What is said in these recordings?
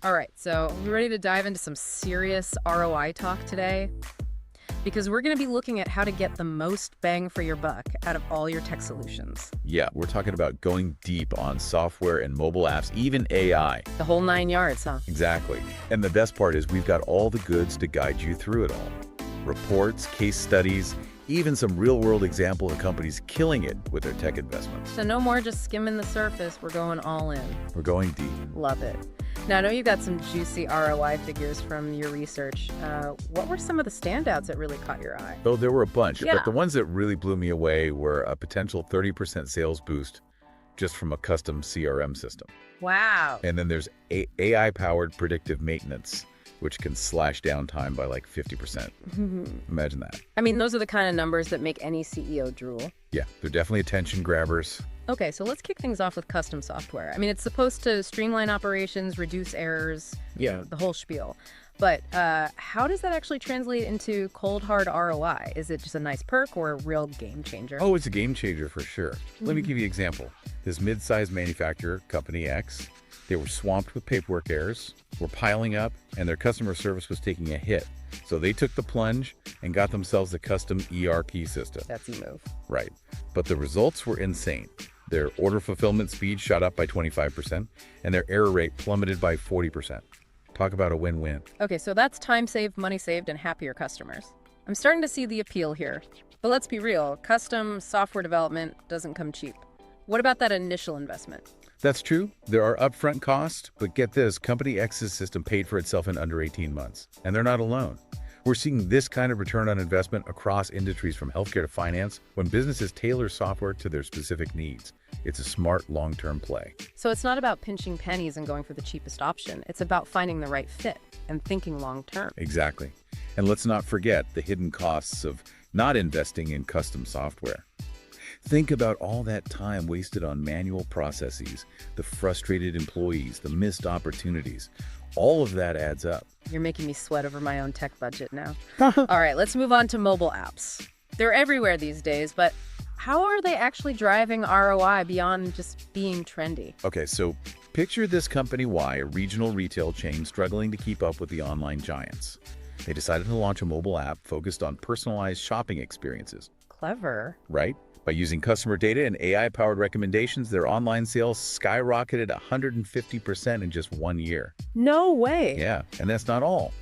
All right, so are we ready to dive into some serious ROI talk today? Because we're going to be looking at how to get the most bang for your buck out of all your tech solutions. Yeah, we're talking about going deep on software and mobile apps, even AI. The whole 9 yards, huh? Exactly. And the best part is we've got all the goods to guide you through it all. Reports, case studies, even some real-world example of companies killing it with their tech investments. So no more just skimming the surface, we're going all in. We're going deep. Love it. Now, I know you've got some juicy ROI figures from your research. What were some of the standouts that really caught your eye? Oh, there were a bunch, Yeah. but the ones that really blew me away were a potential 30% sales boost just from a custom CRM system. Wow. And then there's AI-powered predictive maintenance, which can slash downtime by like 50%. Imagine that. I mean, those are the kind of numbers that make any CEO drool. Yeah, they're definitely attention grabbers. Okay, so let's kick things off with custom software. I mean, it's supposed to streamline operations, reduce errors, Yeah. the whole spiel. But how does that actually translate into cold, hard ROI? Is it just a nice perk or a real game changer? Oh, it's a game changer for sure. Let me give you an example. This mid-sized manufacturer, Company X, they were swamped with paperwork errors, were piling up, and their customer service was taking a hit. So they took the plunge and got themselves a custom ERP system. That's a move. Right. But the results were insane. Their order fulfillment speed shot up by 25%, and their error rate plummeted by 40%. Talk about a win-win. Okay, so that's time saved, money saved, and happier customers. I'm starting to see the appeal here. But let's be real, custom software development doesn't come cheap. What about that initial investment? That's true. There are upfront costs, but get this, Company X's system paid for itself in under 18 months. And they're not alone. We're seeing this kind of return on investment across industries from healthcare to finance when businesses tailor software to their specific needs. It's a smart long-term play. So it's not about pinching pennies and going for the cheapest option. It's about finding the right fit and thinking long term. Exactly. And let's not forget the hidden costs of not investing in custom software. Think about all that time wasted on manual processes, the frustrated employees, the missed opportunities. All of that adds up. You're making me sweat over my own tech budget now. All right, let's move on to mobile apps. They're everywhere these days, but how are they actually driving ROI beyond just being trendy? Okay, so picture this company Y, a regional retail chain struggling to keep up with the online giants. They decided to launch a mobile app focused on personalized shopping experiences, Clever. right? By using customer data and AI-powered recommendations, their online sales skyrocketed 150% in just 1 year. No way. Yeah, and that's not all.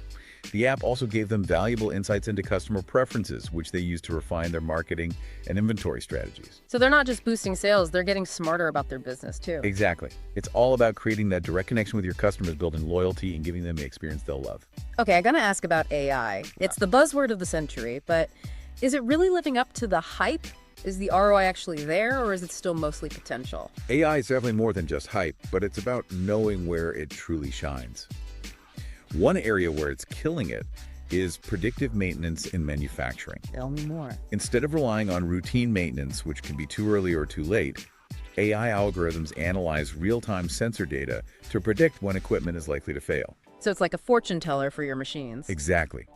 The app also gave them valuable insights into customer preferences, which they used to refine their marketing and inventory strategies. So they're not just boosting sales, they're getting smarter about their business too. Exactly. It's all about creating that direct connection with your customers, building loyalty, and giving them the experience they'll love. Okay, I gotta ask about AI. It's the buzzword of the century, but is it really living up to the hype? Is the ROI actually there, or is it still mostly potential? AI is definitely more than just hype, but it's about knowing where it truly shines. One area where it's killing it is predictive maintenance in manufacturing. Tell me more. Instead of relying on routine maintenance, which can be too early or too late, AI algorithms analyze real-time sensor data to predict when equipment is likely to fail. So it's like a fortune teller for your machines. Exactly.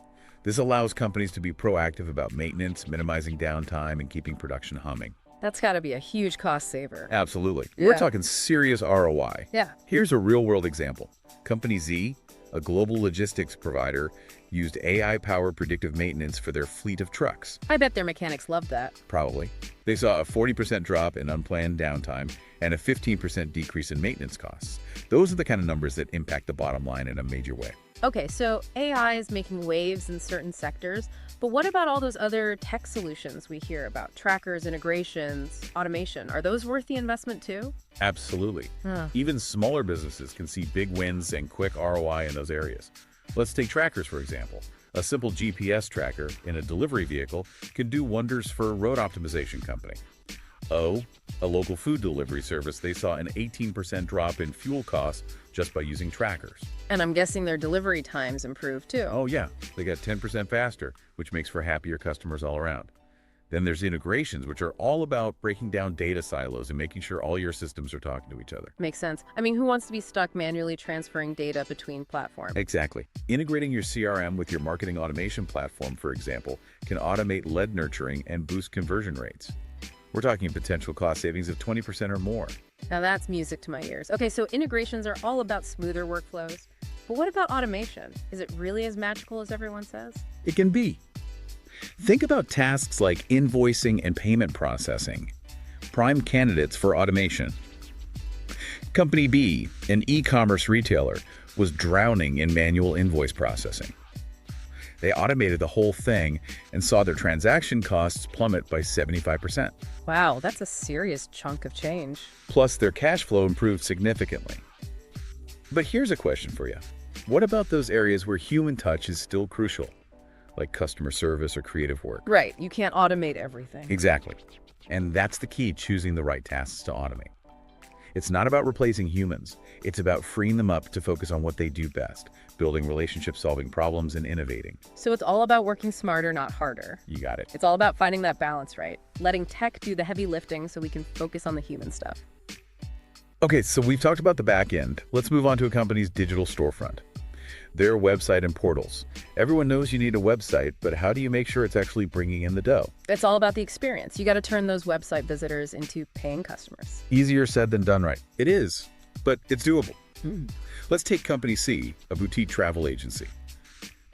This allows companies to be proactive about maintenance, minimizing downtime, and keeping production humming. That's gotta be a huge cost saver. Absolutely. Yeah. We're talking serious ROI. Yeah. Here's a real-world example. Company Z, a global logistics provider, used AI-powered predictive maintenance for their fleet of trucks. I bet their mechanics love that. Probably. They saw a 40% drop in unplanned downtime and a 15% decrease in maintenance costs. Those are the kind of numbers that impact the bottom line in a major way. Okay, so AI is making waves in certain sectors, but what about all those other tech solutions we hear about? Trackers, integrations, automation. Are those worth the investment too? Absolutely. Huh. Even smaller businesses can see big wins and quick ROI in those areas. Let's take trackers, for example. A simple GPS tracker in a delivery vehicle can do wonders for a road optimization company. Oh, a local food delivery service, they saw an 18% drop in fuel costs just by using trackers. And I'm guessing their delivery times improved too. Oh yeah, they got 10% faster, which makes for happier customers all around. Then there's integrations, which are all about breaking down data silos and making sure all your systems are talking to each other. Makes sense. I mean, who wants to be stuck manually transferring data between platforms? Exactly. Integrating your CRM with your marketing automation platform, for example, can automate lead nurturing and boost conversion rates. We're talking potential cost savings of 20% or more. Now that's music to my ears. Okay, so integrations are all about smoother workflows. But what about automation? Is it really as magical as everyone says? It can be. Think about tasks like invoicing and payment processing, prime candidates for automation. Company B, an e-commerce retailer, was drowning in manual invoice processing. They automated the whole thing and saw their transaction costs plummet by 75%. Wow, that's a serious chunk of change. Plus, their cash flow improved significantly. But here's a question for you. What about those areas where human touch is still crucial, like customer service or creative work? Right, you can't automate everything. Exactly. And that's the key, choosing the right tasks to automate. It's not about replacing humans. It's about freeing them up to focus on what they do best, building relationships, solving problems, and innovating. So it's all about working smarter, not harder. You got it. It's all about finding that balance, right? Letting tech do the heavy lifting so we can focus on the human stuff. Okay, so we've talked about the back end. Let's move on to a company's digital storefront. Their website and portals. Everyone knows you need a website, but how do you make sure it's actually bringing in the dough? It's all about the experience. You got to turn those website visitors into paying customers. Easier said than done, right? It is, but it's doable. Let's take Company C, a boutique travel agency.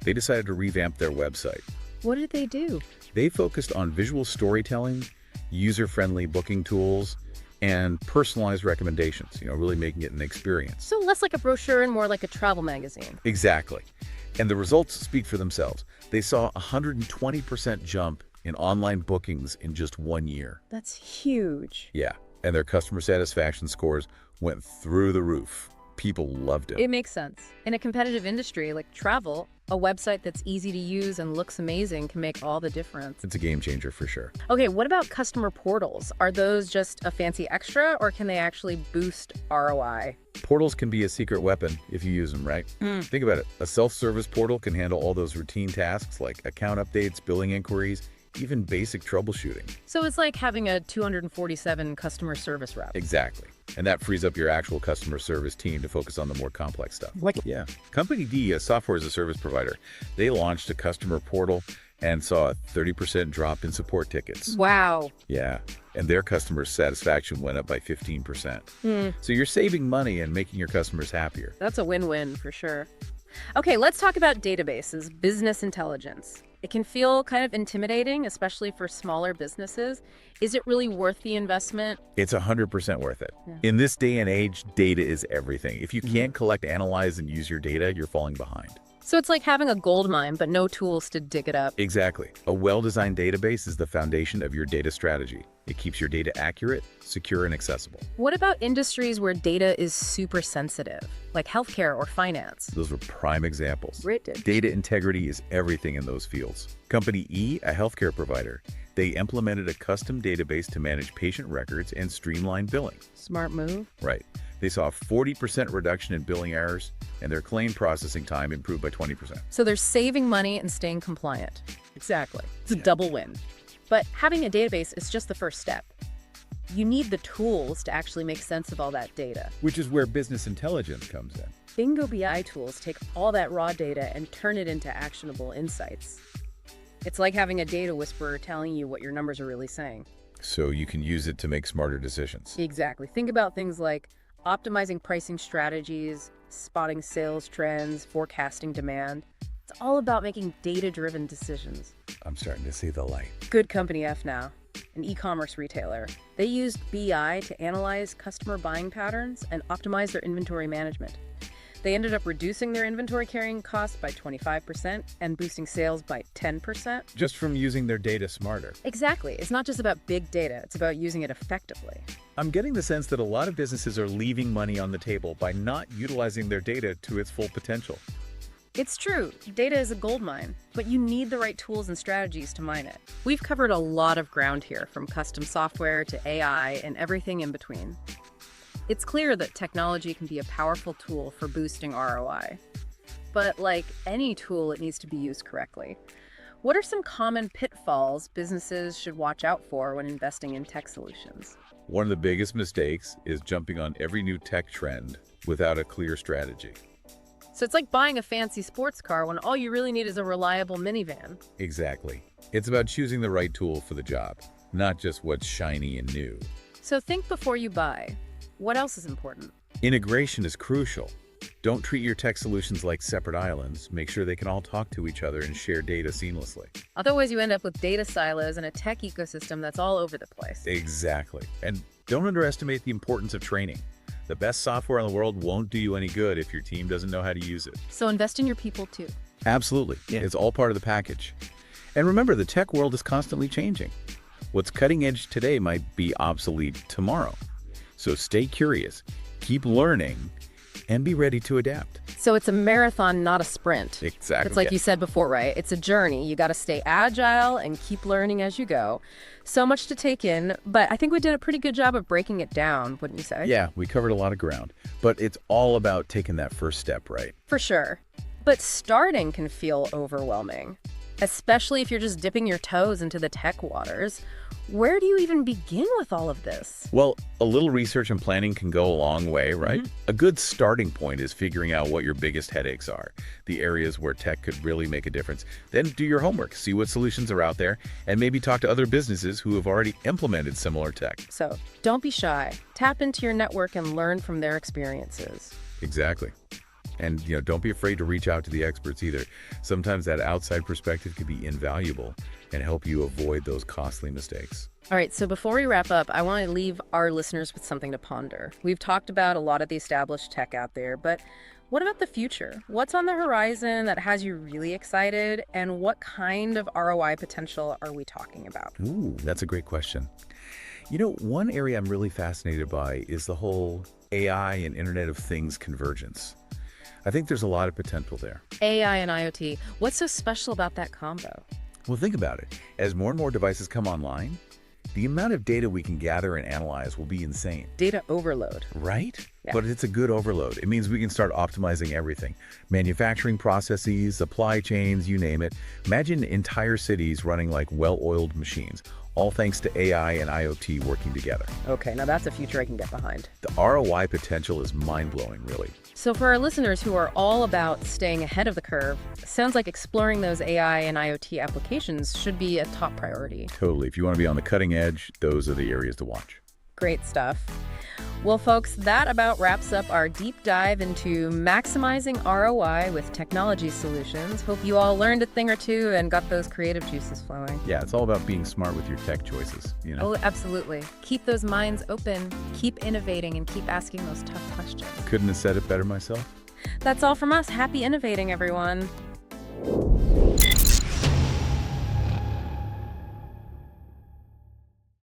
They decided to revamp their website. What did they do? They focused on visual storytelling, user-friendly booking tools, and personalized recommendations, really making it an experience. So less like a brochure and more like a travel magazine. Exactly. And the results speak for themselves. They saw a 120% jump in online bookings in just 1 year. That's huge. Yeah, and their customer satisfaction scores went through the roof. People loved it. It makes sense. In a competitive industry like travel, a website that's easy to use and looks amazing can make all the difference. It's a game changer for sure. Okay, what about customer portals? Are those just a fancy extra, or can they actually boost ROI? Portals can be a secret weapon if you use them right. Think about it. A self-service portal can handle all those routine tasks like account updates, billing inquiries, even basic troubleshooting. So it's like having a 247 customer service rep. Exactly. And that frees up your actual customer service team to focus on the more complex stuff. Yeah. Company D, a software as a service provider, they launched a customer portal and saw a 30% drop in support tickets. Wow. Yeah. And their customer satisfaction went up by 15%. So you're saving money and making your customers happier. That's a win-win for sure. Okay, let's talk about databases, business intelligence. It can feel kind of intimidating, especially for smaller businesses. Is it really worth the investment? It's 100% worth it. In this day and age, data is everything. If you can't collect, analyze, and use your data, you're falling behind. So it's like having a gold mine, but no tools to dig it up. Exactly. A well-designed database is the foundation of your data strategy. It keeps your data accurate, secure, and accessible. What about industries where data is super sensitive, like healthcare or finance? Those are prime examples. Rated. Data integrity is everything in those fields. Company E, a healthcare provider, they implemented a custom database to manage patient records and streamline billing. Smart move. Right. They saw a 40% reduction in billing errors, and their claim processing time improved by 20%. So they're saving money and staying compliant. Exactly. It's a double win. But having a database is just the first step. You need the tools to actually make sense of all that data. Which is where business intelligence comes in. Bingo BI tools take all that raw data and turn it into actionable insights. It's like having a data whisperer telling you what your numbers are really saying. So you can use it to make smarter decisions. Exactly. Think about things like optimizing pricing strategies, spotting sales trends, forecasting demand. It's all about making data-driven decisions. I'm starting to see the light. Good Company F now, an e-commerce retailer. They used BI to analyze customer buying patterns and optimize their inventory management. They ended up reducing their inventory carrying costs by 25% and boosting sales by 10%. Just from using their data smarter. Exactly. It's not just about big data. It's about using it effectively. I'm getting the sense that a lot of businesses are leaving money on the table by not utilizing their data to its full potential. It's true. Data is a gold mine, but you need the right tools and strategies to mine it. We've covered a lot of ground here, from custom software to AI and everything in between. It's clear that technology can be a powerful tool for boosting ROI. But like any tool, it needs to be used correctly. What are some common pitfalls businesses should watch out for when investing in tech solutions? One of the biggest mistakes is jumping on every new tech trend without a clear strategy. So it's like buying a fancy sports car when all you really need is a reliable minivan. Exactly. It's about choosing the right tool for the job, not just what's shiny and new. So think before you buy. What else is important? Integration is crucial. Don't treat your tech solutions like separate islands. Make sure they can all talk to each other and share data seamlessly. Otherwise, you end up with data silos and a tech ecosystem that's all over the place. Exactly. And don't underestimate the importance of training. The best software in the world won't do you any good if your team doesn't know how to use it. So invest in your people too. Absolutely. Yeah. It's all part of the package. And remember, the tech world is constantly changing. What's cutting edge today might be obsolete tomorrow. So stay curious, keep learning, and be ready to adapt. So it's a marathon, not a sprint. Exactly. It's like yeah. you said before, right? It's a journey. You got to stay agile and keep learning as you go. So much to take in, but I think we did a pretty good job of breaking it down, wouldn't you say? Yeah, we covered a lot of ground, but it's all about taking that first step, right? For sure. But starting can feel overwhelming, especially if you're just dipping your toes into the tech waters. Where do you even begin with all of this? Well, a little research and planning can go a long way, right? A good starting point is figuring out what your biggest headaches are, the areas where tech could really make a difference. Then do your homework, see what solutions are out there, and maybe talk to other businesses who have already implemented similar tech. So don't be shy. Tap into your network and learn from their experiences. Exactly. And, don't be afraid to reach out to the experts either. Sometimes that outside perspective can be invaluable and help you avoid those costly mistakes. All right, so before we wrap up, I want to leave our listeners with something to ponder. We've talked about a lot of the established tech out there, but what about the future? What's on the horizon that has you really excited, and what kind of ROI potential are we talking about? Ooh, that's a great question. One area I'm really fascinated by is the whole AI and Internet of Things convergence. I think there's a lot of potential there. AI and IoT, what's so special about that combo? Well, think about it. As more and more devices come online, the amount of data we can gather and analyze will be insane. Data overload. Right? Yeah. But it's a good overload. It means we can start optimizing everything. Manufacturing processes, supply chains, you name it. Imagine entire cities running like well-oiled machines, all thanks to AI and IoT working together. Okay, now that's a future I can get behind. The ROI potential is mind-blowing, really. So for our listeners who are all about staying ahead of the curve, sounds like exploring those AI and IoT applications should be a top priority. Totally. If you want to be on the cutting edge, those are the areas to watch. Great stuff. Well, folks, that about wraps up our deep dive into maximizing ROI with technology solutions. Hope you all learned a thing or two and got those creative juices flowing. Yeah, it's all about being smart with your tech choices, Oh, absolutely. Keep those minds open, keep innovating, and keep asking those tough questions. Couldn't have said it better myself. That's all from us. Happy innovating, everyone.